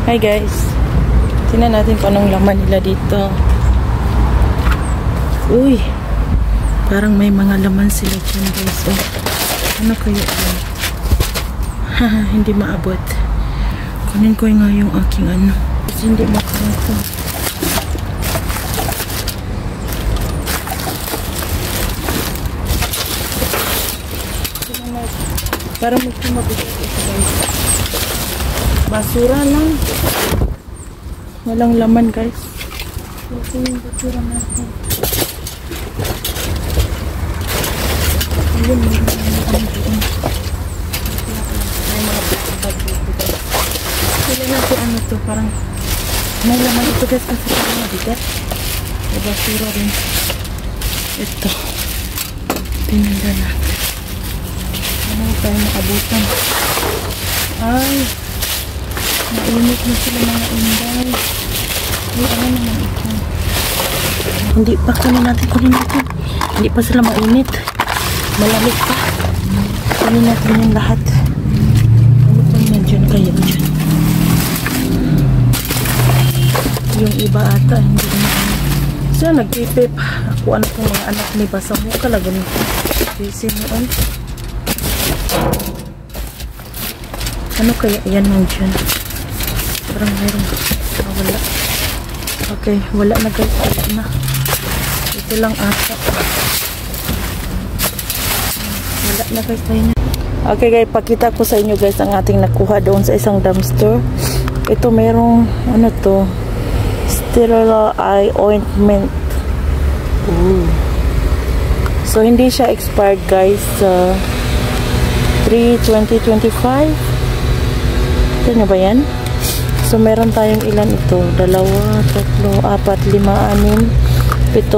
Hi guys. Tingnan natin kung anong laman nila dito. Uy. Parang may mga laman sila dyan guys. Oh. Ano kayo yun? Haha, hindi maabot. Kunin ko nga yung aking ano. Kasi hindi makain ko. Parang magkumabit ito guys. Basura lang. Walang laman guys. Ito yung basura natin. Ayun, may mga black bag dito guys. Sila natin ano to, parang may laman ito guys kasi parang mabigat. May basura rin. Ito. Tinanda natin. Ano tayo nakabutan? Ay! Mainit na sila mga inday. Ay, ano naman ito? Hindi pa kunin natin. Hindi pa sila mainit. Malamig pa. Kunin natin yung lahat. Ano pa yan dyan kaya dyan? Yung iba ata, hindi na. Siya nagpipip. Ako ano kung mga anak ni Basang mo kalaga nito. Kasi noon. Ano kaya yan nandyan? Parang mayroon. Wala. Okay, wala na guys. Wala na. Ito lang ata. Wala na guys. Okay guys, pakita ko sa inyo guys ang ating nakuha doon sa isang dumpster. Ito mayroong ano to, sterile eye ointment. Ooh. So hindi siya expired guys. 3/2025. Ito nyo ba yan? So meron tayong ilan ito? 2, 3, 4, 5, 6, 7, 8, 9, 10.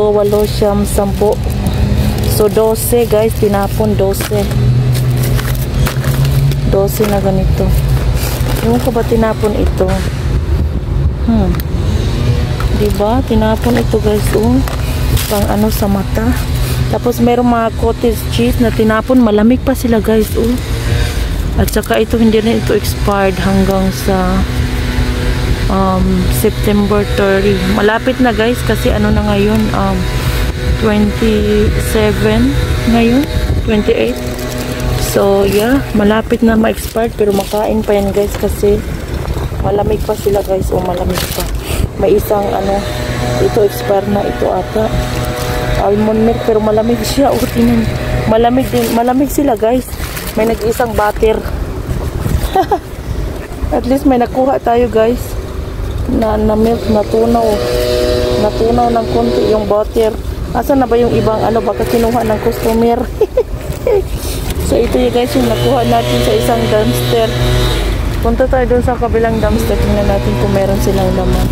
So 12 guys, tinapon 12 na ganito. Yung ko ba tinapon ito? Diba? Tinapon ito guys. Pang ano sa mata. Tapos meron mga cottage cheese na tinapon. Malamig pa sila guys. At saka ito hindi rin ito expired hanggang sa September 30. Malapit na guys kasi ano na ngayon 27 ngayon 28. So yeah, malapit na ma-expired pero makain pa yan guys kasi malamig pa sila guys. Malamig pa. May isang ano ito expire na ito ata almond milk pero malamig siya. Tingnan, malamig din, malamig sila guys. May nag-isang butter. At least may nakuha tayo guys na milk, natunaw ng konti yung butter. Asan na ba yung ibang ano, baka kinuha ng customer. So ito yung guys yung nakuha natin sa isang dumpster. Punta tayo dun sa kabilang dumpster, tingnan natin kung meron silang laman.